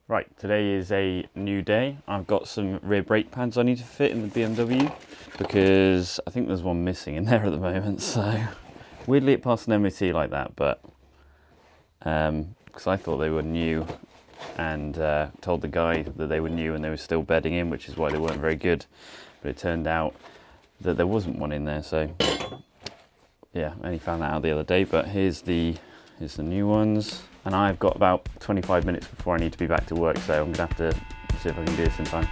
Right, today is a new day. I've got some rear brake pads I need to fit in the BMW because I think there's one missing in there at the moment. So weirdly it passed an MOT like that, but because I thought they were new and told the guy that they were new and they were still bedding in, which is why they weren't very good. But it turned out that there wasn't one in there, so yeah, I only found that out the other day. But here's the new ones. And I've got about 25 minutes before I need to be back to work, so I'm gonna have to see if I can do this in time.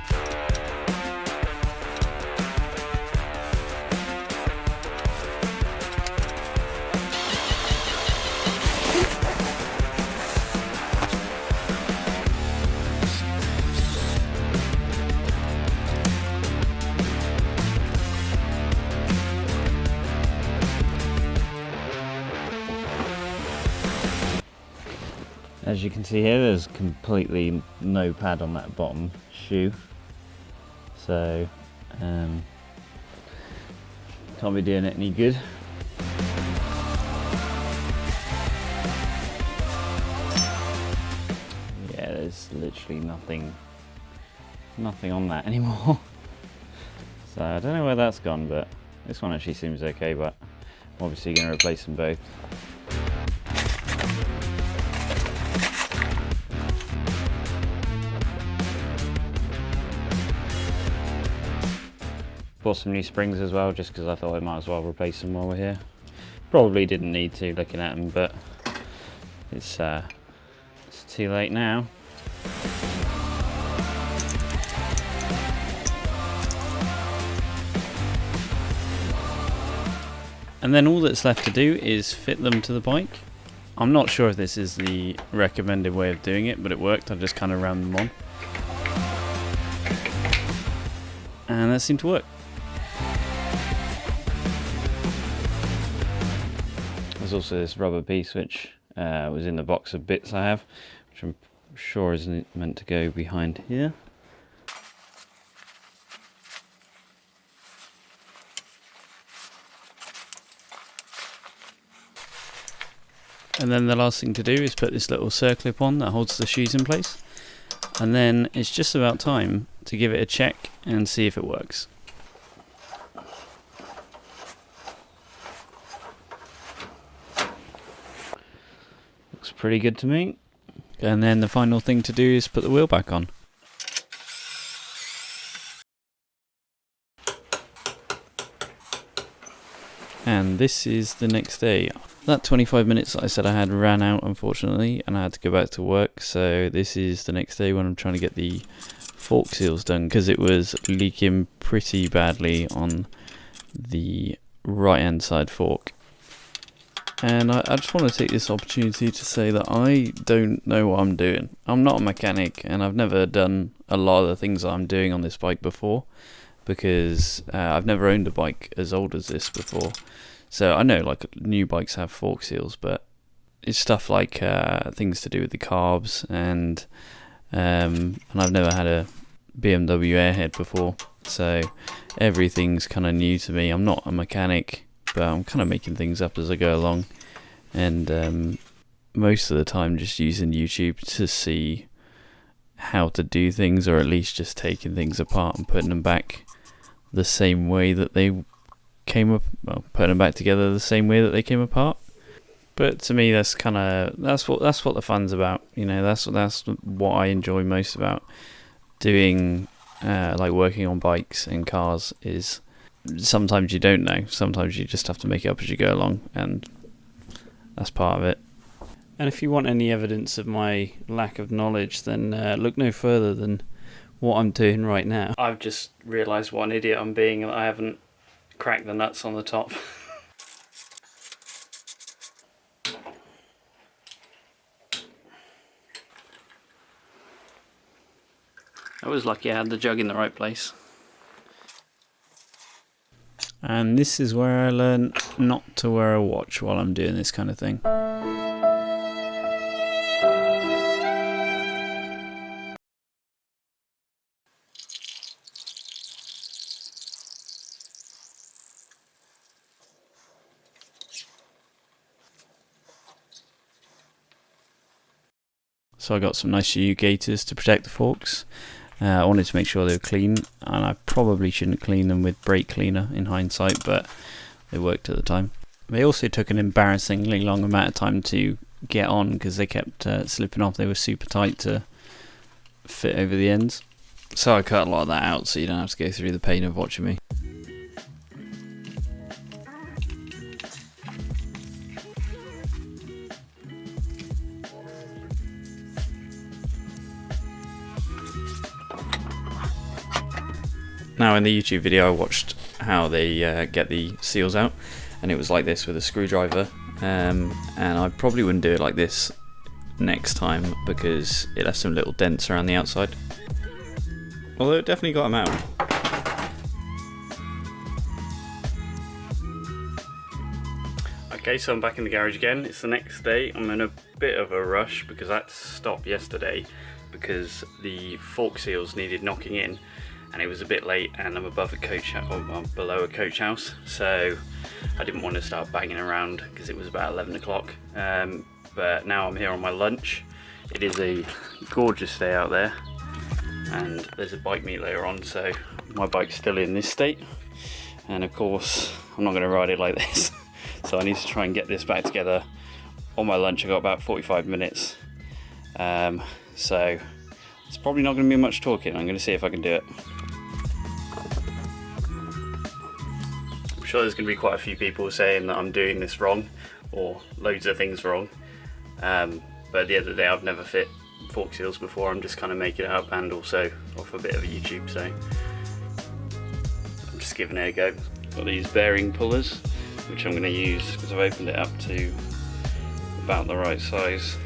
As you can see here, there's completely no pad on that bottom shoe, so can't be doing it any good. Yeah, there's literally nothing on that anymore. So I don't know where that's gone, but this one actually seems okay, but I'm obviously going to replace them both. Bought some new springs as well, just because I thought I might as well replace them while we're here. Probably didn't need to, looking at them, but it's too late now. And then all that's left to do is fit them to the bike. I'm not sure if this is the recommended way of doing it, but it worked. I just kind of rammed them on. And that seemed to work. There's also this rubber piece which was in the box of bits I have, which I'm sure isn't meant to go behind here. And then the last thing to do is put this little circlip on that holds the shoes in place. And then it's just about time to give it a check and see if it works. Looks pretty good to me. And then the final thing to do is put the wheel back on. And this is the next day. That 25 minutes that I said I had ran out, unfortunately, and I had to go back to work. So this is the next day when I'm trying to get the fork seals done, because it was leaking pretty badly on the right hand side fork. And I just want to take this opportunity to say that I don't know what I'm doing. I'm not a mechanic, and I've never done a lot of the things that I'm doing on this bike before, because I've never owned a bike as old as this before. So I know like new bikes have fork seals, but it's stuff like things to do with the carbs, and I've never had a BMW Airhead before, so everything's kind of new to me. I'm not a mechanic, but I'm kind of making things up as I go along, and most of the time just using YouTube to see how to do things, or at least just taking things apart and putting them back the same way that they came up, well, putting them back together the same way that they came apart. But to me, that's what the fun's about. You know, that's what I enjoy most about doing, like working on bikes and cars. Is sometimes you don't know. Sometimes you just have to make it up as you go along, and that's part of it. And if you want any evidence of my lack of knowledge, then look no further than what I'm doing right now. I've just realised what an idiot I'm being, and I haven't cracked the nuts on the top. I was lucky I had the jug in the right place. And this is where I learned not to wear a watch while I'm doing this kind of thing. So I got some nice U gaiters to protect the forks. I wanted to make sure they were clean, and I probably shouldn't clean them with brake cleaner in hindsight, but they worked at the time. They also took an embarrassingly long amount of time to get on because they kept slipping off. They were super tight to fit over the ends. So I cut a lot of that out so you don't have to go through the pain of watching me. Now in the YouTube video I watched how they get the seals out, and it was like this with a screwdriver, and I probably wouldn't do it like this next time because it has some little dents around the outside. Although it definitely got them out. Okay, so I'm back in the garage again. It's the next day. I'm in a bit of a rush because I had to stop yesterday because the fork seals needed knocking in, and it was a bit late, and I'm above a coach or below a coach house, so I didn't want to start banging around because it was about 11 o'clock. But now I'm here on my lunch. It is a gorgeous day out there, and there's a bike meet later on, so my bike's still in this state, and of course I'm not going to ride it like this. So I need to try and get this back together on my lunch. I got about 45 minutes, so it's probably not going to be much talking. I'm going to see if I can do it. I'm sure there's going to be quite a few people saying that I'm doing this wrong, or loads of things wrong, but at the end of the day I've never fit fork seals before. I'm just kind of making it up, and also off a bit of a YouTube, so I'm just giving it a go. Got these bearing pullers, which I'm going to use because I've opened it up to about the right size.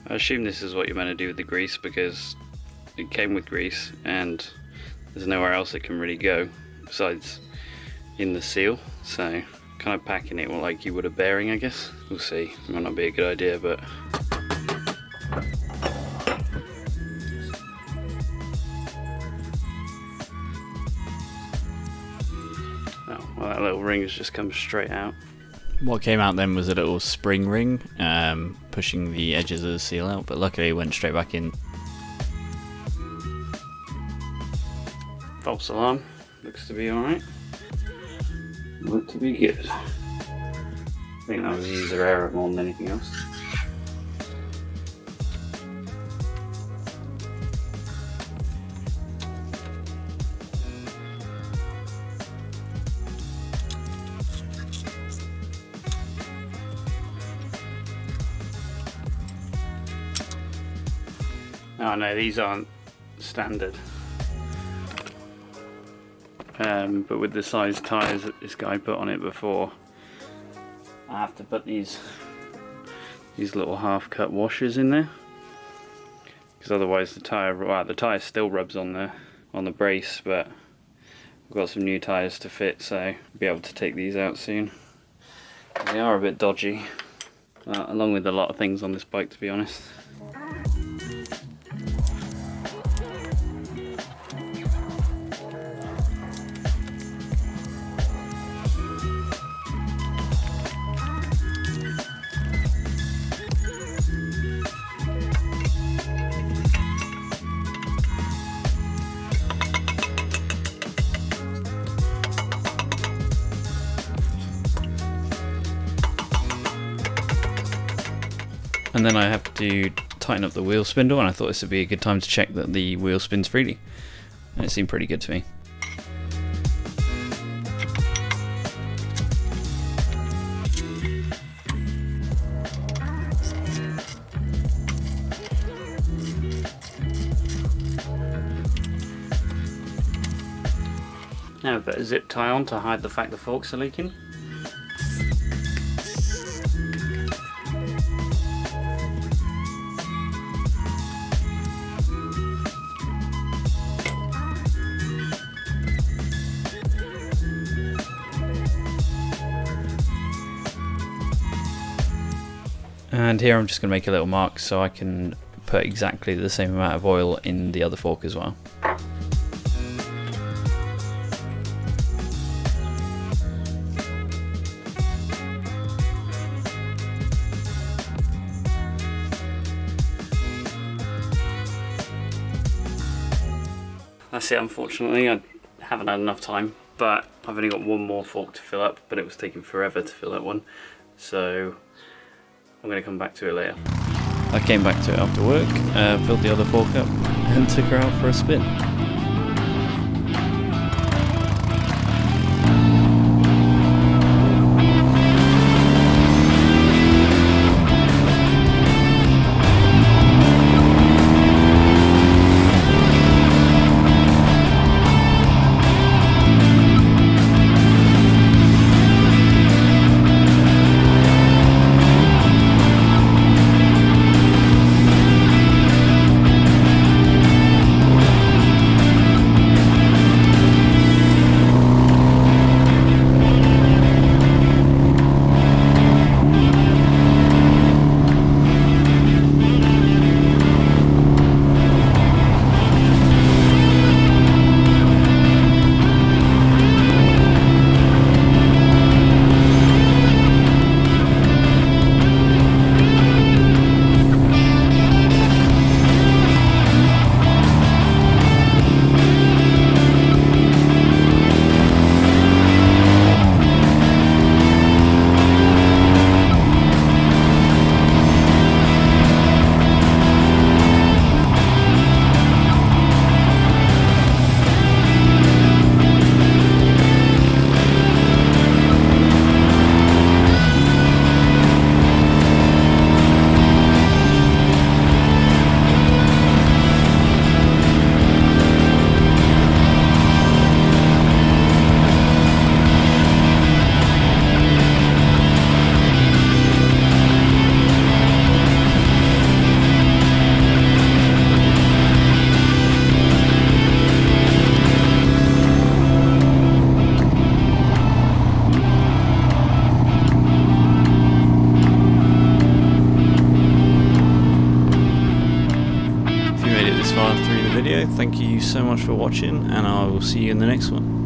I assume this is what you're meant to do with the grease because it came with grease and there's nowhere else it can really go besides in the seal, so kind of packing it like you would a bearing, I guess. We'll see, it might not be a good idea, but oh, well, that little ring has just come straight out. What came out then was a little spring ring pushing the edges of the seal out, but luckily it went straight back in. False alarm, looks to be alright. Look to be good. I think that was user error more than anything else. Oh no, these aren't standard. But with the size tyres that this guy put on it before, I have to put these little half-cut washers in there, because otherwise the tyre still rubs on the brace. But I've got some new tyres to fit, so I'll be able to take these out soon. They are a bit dodgy, along with a lot of things on this bike, to be honest. And then I have to tighten up the wheel spindle, and I thought this would be a good time to check that the wheel spins freely, and it seemed pretty good to me. Now I've got a zip tie on to hide the fact the forks are leaking. And here I'm just going to make a little mark so I can put exactly the same amount of oil in the other fork as well. That's it, unfortunately. I haven't had enough time, but I've only got one more fork to fill up, but it was taking forever to fill that one, so I'm going to come back to it later. I came back to it after work, filled the other fork up and took her out for a spin. Thank you so much for watching, and I will see you in the next one.